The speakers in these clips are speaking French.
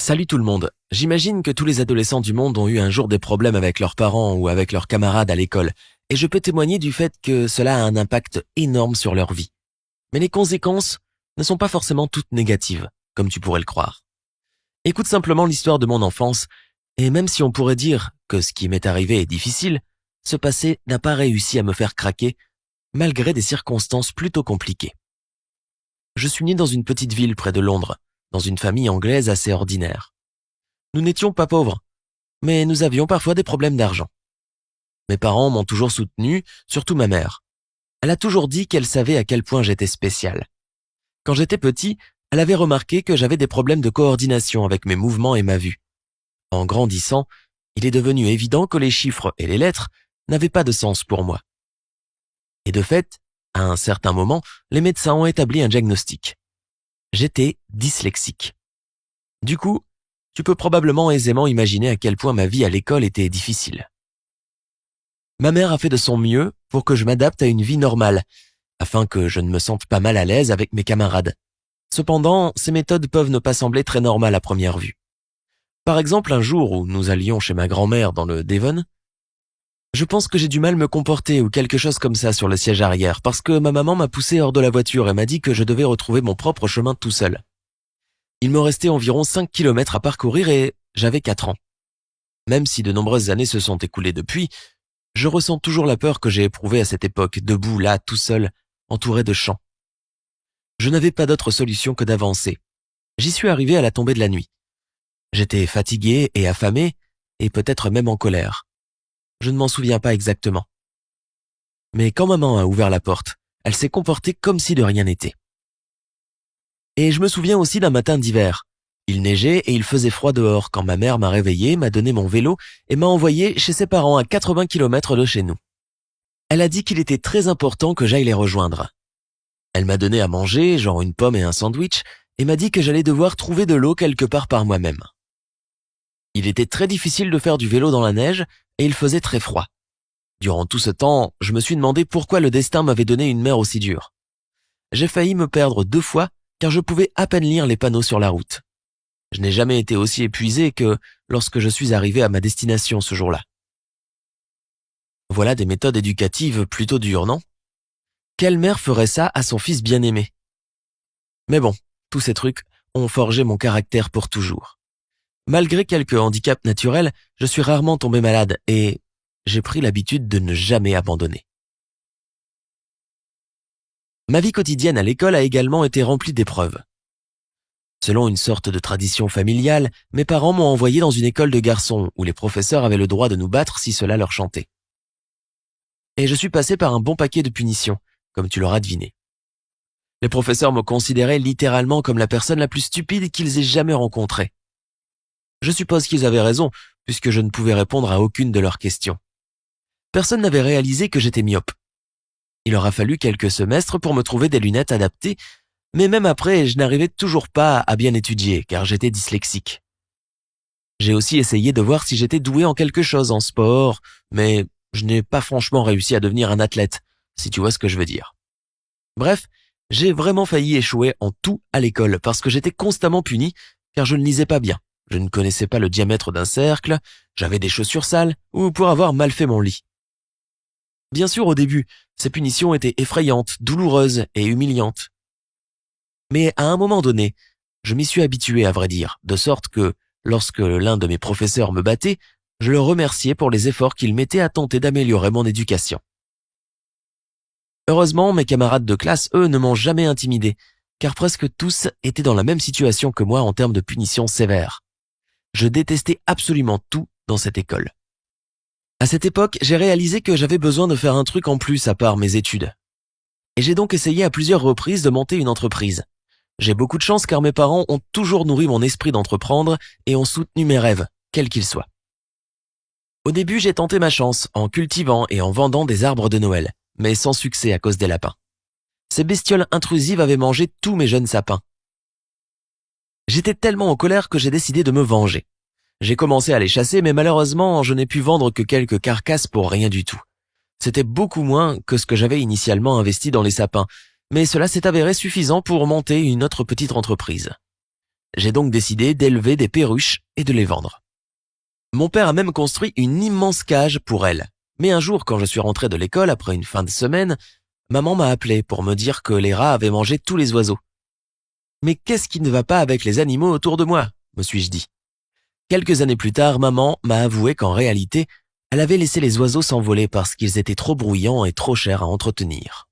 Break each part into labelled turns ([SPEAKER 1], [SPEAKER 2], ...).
[SPEAKER 1] Salut tout le monde. J'imagine que tous les adolescents du monde ont eu un jour des problèmes avec leurs parents ou avec leurs camarades à l'école, et je peux témoigner du fait que cela a un impact énorme sur leur vie. Mais les conséquences ne sont pas forcément toutes négatives, comme tu pourrais le croire. Écoute simplement l'histoire de mon enfance, et même si on pourrait dire que ce qui m'est arrivé est difficile, ce passé n'a pas réussi à me faire craquer, malgré des circonstances plutôt compliquées. Je suis né dans une petite ville près de Londres, dans une famille anglaise assez ordinaire. Nous n'étions pas pauvres, mais nous avions parfois des problèmes d'argent. Mes parents m'ont toujours soutenu, surtout ma mère. Elle a toujours dit qu'elle savait à quel point j'étais spécial. Quand j'étais petit, elle avait remarqué que j'avais des problèmes de coordination avec mes mouvements et ma vue. En grandissant, il est devenu évident que les chiffres et les lettres n'avaient pas de sens pour moi. Et de fait, à un certain moment, les médecins ont établi un diagnostic. J'étais dyslexique. Du coup, tu peux probablement aisément imaginer à quel point ma vie à l'école était difficile. Ma mère a fait de son mieux pour que je m'adapte à une vie normale, afin que je ne me sente pas mal à l'aise avec mes camarades. Cependant, ces méthodes peuvent ne pas sembler très normales à première vue. Par exemple, un jour où nous allions chez ma grand-mère dans le Devon, je pense que j'ai du mal me comporter ou quelque chose comme ça sur le siège arrière parce que ma maman m'a poussé hors de la voiture et m'a dit que je devais retrouver mon propre chemin tout seul. Il me restait environ 5 kilomètres à parcourir et j'avais 4 ans. Même si de nombreuses années se sont écoulées depuis, je ressens toujours la peur que j'ai éprouvée à cette époque, debout là, tout seul, entouré de champs. Je n'avais pas d'autre solution que d'avancer. J'y suis arrivé à la tombée de la nuit. J'étais fatigué et affamé, et peut-être même en colère. Je ne m'en souviens pas exactement. Mais quand maman a ouvert la porte, elle s'est comportée comme si de rien n'était. Et je me souviens aussi d'un matin d'hiver. Il neigeait et il faisait froid dehors quand ma mère m'a réveillé, m'a donné mon vélo et m'a envoyé chez ses parents à 80 kilomètres de chez nous. Elle a dit qu'il était très important que j'aille les rejoindre. Elle m'a donné à manger, genre une pomme et un sandwich, et m'a dit que j'allais devoir trouver de l'eau quelque part par moi-même. Il était très difficile de faire du vélo dans la neige et il faisait très froid. Durant tout ce temps, je me suis demandé pourquoi le destin m'avait donné une mer aussi dure. J'ai failli me perdre 2 fois car je pouvais à peine lire les panneaux sur la route. Je n'ai jamais été aussi épuisé que lorsque je suis arrivé à ma destination ce jour-là. Voilà des méthodes éducatives plutôt dures, non? Quelle mère ferait ça à son fils bien-aimé? Mais bon, tous ces trucs ont forgé mon caractère pour toujours. Malgré quelques handicaps naturels, je suis rarement tombé malade et j'ai pris l'habitude de ne jamais abandonner. Ma vie quotidienne à l'école a également été remplie d'épreuves. Selon une sorte de tradition familiale, mes parents m'ont envoyé dans une école de garçons où les professeurs avaient le droit de nous battre si cela leur chantait. Et je suis passé par un bon paquet de punitions, comme tu l'auras deviné. Les professeurs me considéraient littéralement comme la personne la plus stupide qu'ils aient jamais rencontrée. Je suppose qu'ils avaient raison, puisque je ne pouvais répondre à aucune de leurs questions. Personne n'avait réalisé que j'étais myope. Il aura fallu quelques semestres pour me trouver des lunettes adaptées, mais même après, je n'arrivais toujours pas à bien étudier, car j'étais dyslexique. J'ai aussi essayé de voir si j'étais doué en quelque chose en sport, mais je n'ai pas franchement réussi à devenir un athlète, si tu vois ce que je veux dire. Bref, j'ai vraiment failli échouer en tout à l'école, parce que j'étais constamment puni, car je ne lisais pas bien. Je ne connaissais pas le diamètre d'un cercle, j'avais des chaussures sales, ou pour avoir mal fait mon lit. Bien sûr, au début, ces punitions étaient effrayantes, douloureuses et humiliantes. Mais à un moment donné, je m'y suis habitué à vrai dire, de sorte que, lorsque l'un de mes professeurs me battait, je le remerciais pour les efforts qu'il mettait à tenter d'améliorer mon éducation. Heureusement, mes camarades de classe, eux, ne m'ont jamais intimidé, car presque tous étaient dans la même situation que moi en termes de punitions sévères. Je détestais absolument tout dans cette école. À cette époque, j'ai réalisé que j'avais besoin de faire un truc en plus à part mes études. Et j'ai donc essayé à plusieurs reprises de monter une entreprise. J'ai beaucoup de chance car mes parents ont toujours nourri mon esprit d'entreprendre et ont soutenu mes rêves, quels qu'ils soient. Au début, j'ai tenté ma chance en cultivant et en vendant des arbres de Noël, mais sans succès à cause des lapins. Ces bestioles intrusives avaient mangé tous mes jeunes sapins. J'étais tellement en colère que j'ai décidé de me venger. J'ai commencé à les chasser, mais malheureusement, je n'ai pu vendre que quelques carcasses pour rien du tout. C'était beaucoup moins que ce que j'avais initialement investi dans les sapins, mais cela s'est avéré suffisant pour monter une autre petite entreprise. J'ai donc décidé d'élever des perruches et de les vendre. Mon père a même construit une immense cage pour elles. Mais un jour, quand je suis rentré de l'école après une fin de semaine, maman m'a appelé pour me dire que les rats avaient mangé tous les oiseaux. Mais qu'est-ce qui ne va pas avec les animaux autour de moi, me suis-je dit. Quelques années plus tard, maman m'a avoué qu'en réalité, elle avait laissé les oiseaux s'envoler parce qu'ils étaient trop bruyants et trop chers à entretenir.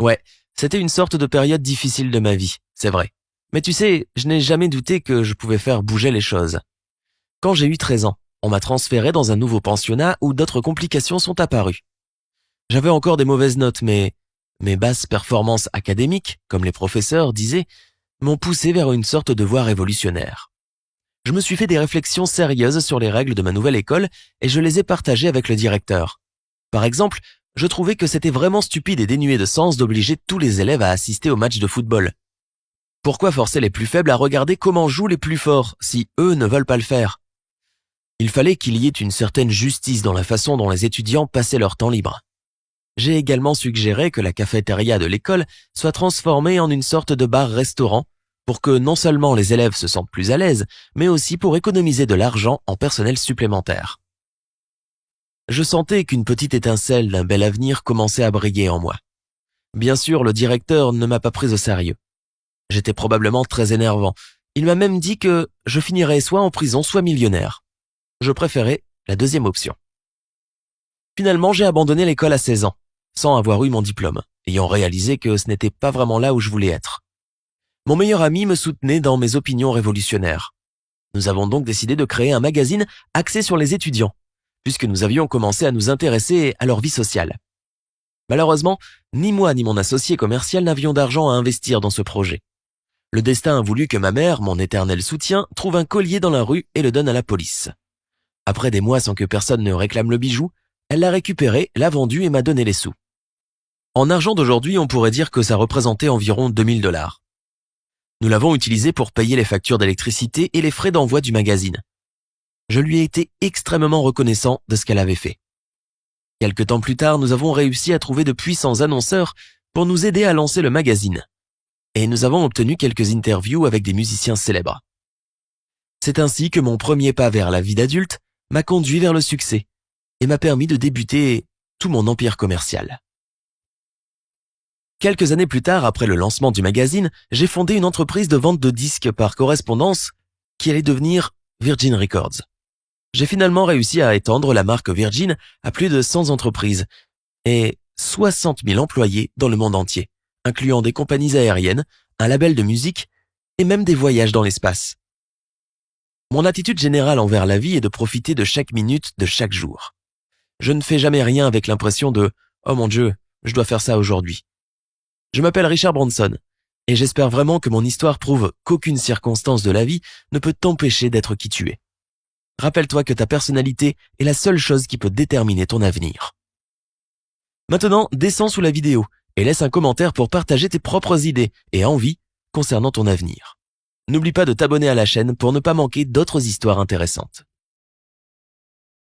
[SPEAKER 1] Ouais, c'était une sorte de période difficile de ma vie, c'est vrai. Mais tu sais, je n'ai jamais douté que je pouvais faire bouger les choses. Quand j'ai eu 13 ans, on m'a transféré dans un nouveau pensionnat où d'autres complications sont apparues. J'avais encore des mauvaises notes, mais mes basses performances académiques, comme les professeurs disaient, m'ont poussé vers une sorte de voie révolutionnaire. Je me suis fait des réflexions sérieuses sur les règles de ma nouvelle école et je les ai partagées avec le directeur. Par exemple, je trouvais que c'était vraiment stupide et dénué de sens d'obliger tous les élèves à assister au match de football. Pourquoi forcer les plus faibles à regarder comment jouent les plus forts si eux ne veulent pas le faire? Il fallait qu'il y ait une certaine justice dans la façon dont les étudiants passaient leur temps libre. J'ai également suggéré que la cafétéria de l'école soit transformée en une sorte de bar-restaurant pour que non seulement les élèves se sentent plus à l'aise, mais aussi pour économiser de l'argent en personnel supplémentaire. Je sentais qu'une petite étincelle d'un bel avenir commençait à briller en moi. Bien sûr, le directeur ne m'a pas pris au sérieux. J'étais probablement très énervant. Il m'a même dit que je finirais soit en prison, soit millionnaire. Je préférais la deuxième option. Finalement, j'ai abandonné l'école à 16 ans, sans avoir eu mon diplôme, ayant réalisé que ce n'était pas vraiment là où je voulais être. Mon meilleur ami me soutenait dans mes opinions révolutionnaires. Nous avons donc décidé de créer un magazine axé sur les étudiants, puisque nous avions commencé à nous intéresser à leur vie sociale. Malheureusement, ni moi ni mon associé commercial n'avions d'argent à investir dans ce projet. Le destin a voulu que ma mère, mon éternel soutien, trouve un collier dans la rue et le donne à la police. Après des mois sans que personne ne réclame le bijou, elle l'a récupéré, l'a vendu et m'a donné les sous. En argent d'aujourd'hui, on pourrait dire que ça représentait environ 2000 $. Nous l'avons utilisé pour payer les factures d'électricité et les frais d'envoi du magazine. Je lui ai été extrêmement reconnaissant de ce qu'elle avait fait. Quelque temps plus tard, nous avons réussi à trouver de puissants annonceurs pour nous aider à lancer le magazine. Et nous avons obtenu quelques interviews avec des musiciens célèbres. C'est ainsi que mon premier pas vers la vie d'adulte m'a conduit vers le succès et m'a permis de débuter tout mon empire commercial. Quelques années plus tard, après le lancement du magazine, j'ai fondé une entreprise de vente de disques par correspondance qui allait devenir Virgin Records. J'ai finalement réussi à étendre la marque Virgin à plus de 100 entreprises et 60 000 employés dans le monde entier, incluant des compagnies aériennes, un label de musique et même des voyages dans l'espace. Mon attitude générale envers la vie est de profiter de chaque minute de chaque jour. Je ne fais jamais rien avec l'impression de « Oh mon Dieu, je dois faire ça aujourd'hui ». Je m'appelle Richard Branson et j'espère vraiment que mon histoire prouve qu'aucune circonstance de la vie ne peut t'empêcher d'être qui tu es. Rappelle-toi que ta personnalité est la seule chose qui peut déterminer ton avenir. Maintenant, descends sous la vidéo et laisse un commentaire pour partager tes propres idées et envies concernant ton avenir. N'oublie pas de t'abonner à la chaîne pour ne pas manquer d'autres histoires intéressantes.